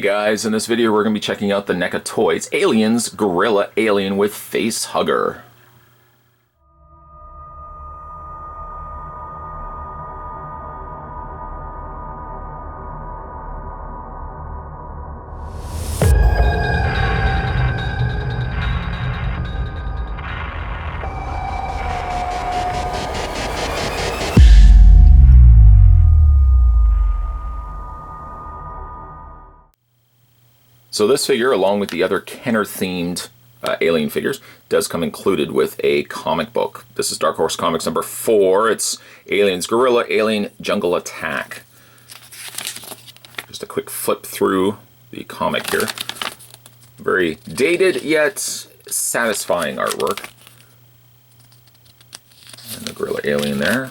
Hey guys, in this video we're going to be checking out the NECA Toys Aliens Gorilla Alien with Face Hugger. So this figure, along with the other Kenner-themed Alien figures, does come included with a comic book. This is Dark Horse Comics number 4. It's Aliens Gorilla Alien Jungle Attack. Just a quick flip through the comic here. Very dated yet satisfying artwork. And the Gorilla Alien there.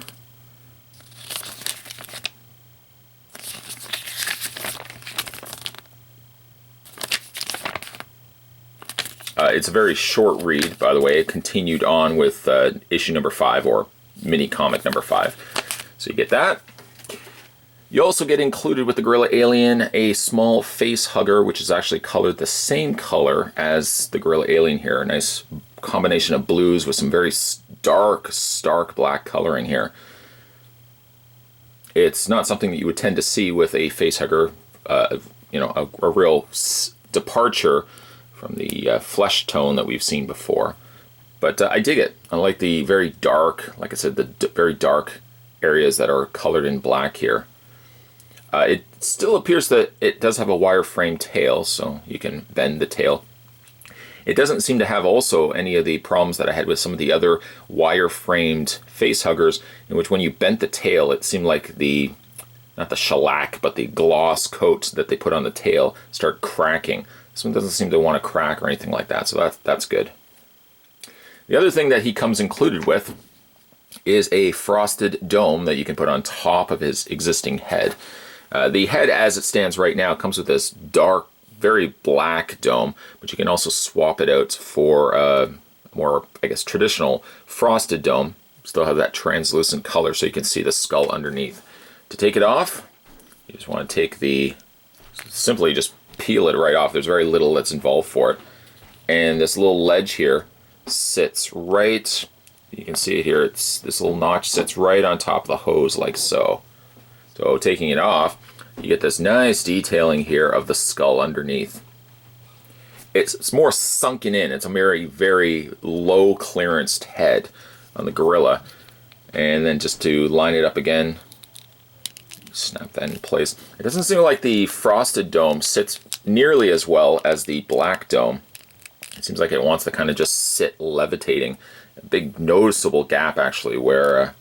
It's a very short read, by the way. It continued on with issue number 5, or mini comic number 5. So you get that. You also get included with the Gorilla Alien a small face hugger, which is actually colored the same color as the Gorilla Alien here. A nice combination of blues with some very dark, stark black coloring here. It's not something that you would tend to see with a face hugger, you know, a real departure from the flesh tone that we've seen before. But I dig it. I like the very dark, like I said, the very dark areas that are colored in black here. It still appears that it does have a wireframe tail, so you can bend the tail. It doesn't seem to have also any of the problems that I had with some of the other wireframed face huggers, in which when you bent the tail, it seemed like the, not the shellac, but the gloss coat that they put on the tail started cracking. This one doesn't seem to want to crack or anything like that, so that's good. The other thing that he comes included with is a frosted dome that you can put on top of his existing head. The head, as it stands right now, comes with this dark, very black dome, but you can also swap it out for a more, I guess, traditional frosted dome. Still have that translucent color so you can see the skull underneath. To take it off, you just want to take the, simply just peel it right off. There's very little that's involved for it. And this little ledge here sits right, you can see it here, it's this little notch sits right on top of the hose like so. So taking it off, you get this nice detailing here of the skull underneath. It's more sunken in. It's a very, very low clearanced head on the gorilla. And then just to line it up again, snap that in place. It doesn't seem like the frosted dome sits nearly as well as the black dome. It seems like it wants to kind of just sit levitating. A big noticeable gap actually where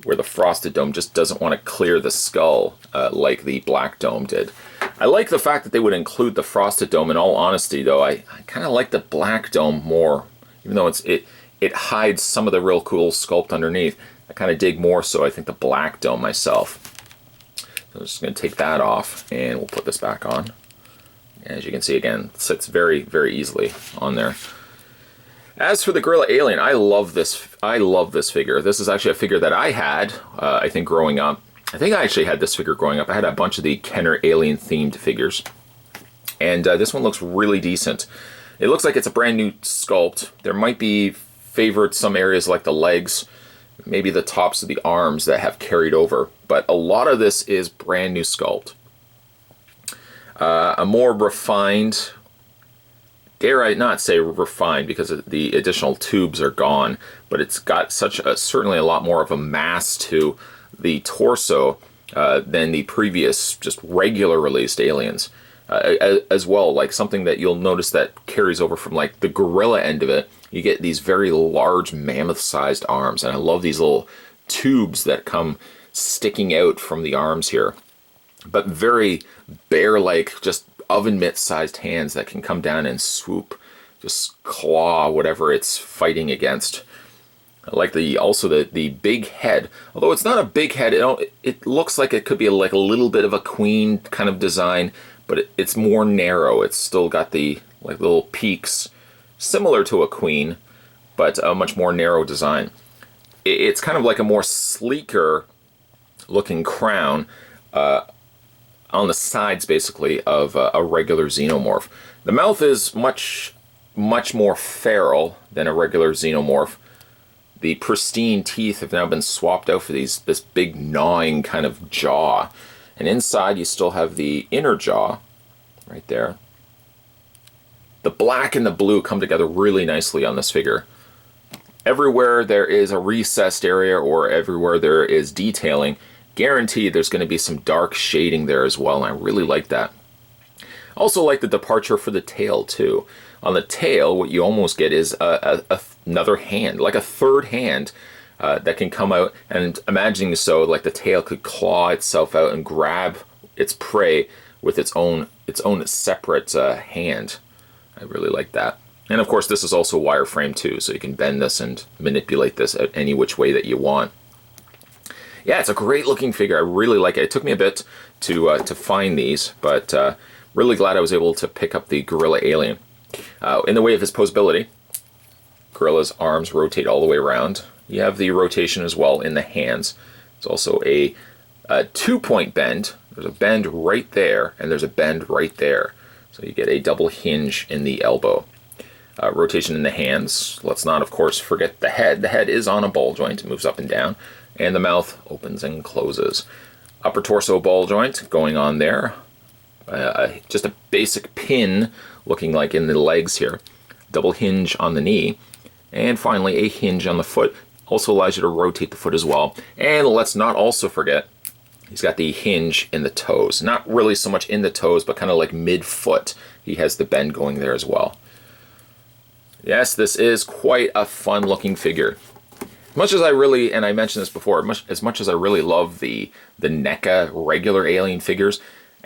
the frosted dome just doesn't want to clear the skull like the black dome did. I like the fact that they would include the frosted dome. In all honesty though, I kind of like the black dome more, even though it hides some of the real cool sculpt underneath. I kind of dig more so I think the black dome myself. So I'm just going to take that off and we'll put this back on. As you can see, again, it sits very, very easily on there. As for the Gorilla Alien, I love this figure. This is actually a figure that I had, I think, growing up. I think I actually had this figure growing up. I had a bunch of the Kenner Alien themed figures. And this one looks really decent. It looks like it's a brand new sculpt. There might be favorites, some areas like the legs, maybe the tops of the arms that have carried over. But a lot of this is brand new sculpt. A more refined, dare I not say refined because the additional tubes are gone, but it's got certainly a lot more of a mass to the torso than the previous just regular released Aliens. As well, like something that you'll notice that carries over from like the gorilla end of it, you get these very large mammoth-sized arms, and I love these little tubes that come sticking out from the arms here. But very bear-like, just oven mitt-sized hands that can come down and swoop, just claw whatever it's fighting against. I like also the big head. Although it's not a big head, it looks like it could be like a little bit of a queen kind of design, but it's more narrow. It's still got the like little peaks, similar to a queen, but a much more narrow design. It's kind of like a more sleeker looking crown. on the sides, basically, of a regular xenomorph. The mouth is much more feral than a regular xenomorph. The pristine teeth have now been swapped out for this big gnawing kind of jaw. And inside you still have the inner jaw right there. The black and the blue come together really nicely on this figure. Everywhere there is a recessed area or everywhere there is detailing, guaranteed there's going to be some dark shading there as well, and I really like that. Also like the departure for the tail too. On the tail, what you almost get is another hand, like a third hand that can come out, and imagining so, like the tail could claw itself out and grab its prey with its own separate hand. I really like that. And of course, this is also wireframe too, so you can bend this and manipulate this any which way that you want. Yeah, it's a great looking figure. I really like it. It took me a bit to find these, but really glad I was able to pick up the Gorilla Alien. In the way of his posability, Gorilla's arms rotate all the way around. You have the rotation as well in the hands. It's also a 2-point bend. There's a bend right there, and there's a bend right there. So you get a double hinge in the elbow. Rotation in the hands. Let's not, of course, forget the head. The head is on a ball joint. It moves up and down. And the mouth opens and closes. Upper torso ball joint going on there. Just a basic pin looking like in the legs here. Double hinge on the knee. And finally a hinge on the foot. Also allows you to rotate the foot as well. And let's not also forget, he's got the hinge in the toes. Not really so much in the toes, but kind of like mid-foot. He has the bend going there as well. Yes, this is quite a fun-looking figure. Much as I really, and I mentioned this before, as much as I really love the NECA regular Alien figures,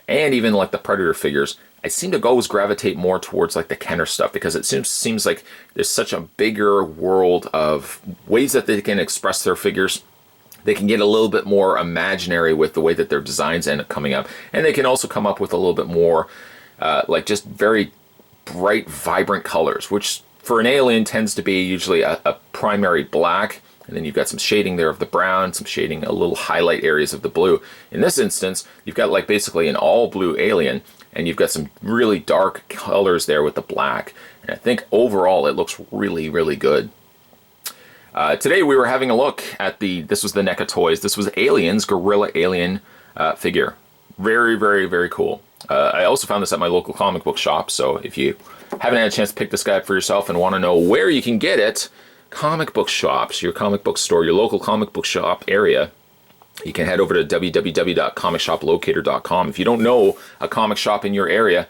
and even like the Predator figures, I seem to always gravitate more towards like the Kenner stuff, because it seems like there's such a bigger world of ways that they can express their figures. They can get a little bit more imaginary with the way that their designs end up coming up, and they can also come up with a little bit more like just very bright, vibrant colors, which for an Alien tends to be usually a primary black, and then you've got some shading there of the brown, some shading, a little highlight areas of the blue. In this instance, you've got like basically an all blue Alien, and you've got some really dark colors there with the black. And I think overall it looks really, really good. Today we were having a look at this was the NECA Toys. This was Alien's Gorilla Alien figure. Very, very, very cool. I also found this at my local comic book shop, so if you haven't had a chance to pick this guy up for yourself and want to know where you can get it, comic book shops, your comic book store, your local comic book shop area, you can head over to www.comicshoplocator.com. If you don't know a comic shop in your area,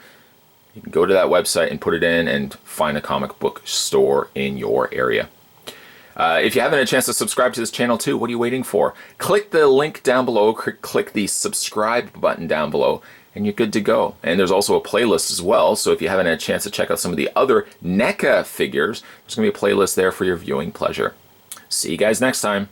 you can go to that website and put it in and find a comic book store in your area. If you haven't had a chance to subscribe to this channel too, what are you waiting for? Click the link down below, click the subscribe button down below, and you're good to go. And there's also a playlist as well, so if you haven't had a chance to check out some of the other NECA figures, there's going to be a playlist there for your viewing pleasure. See you guys next time.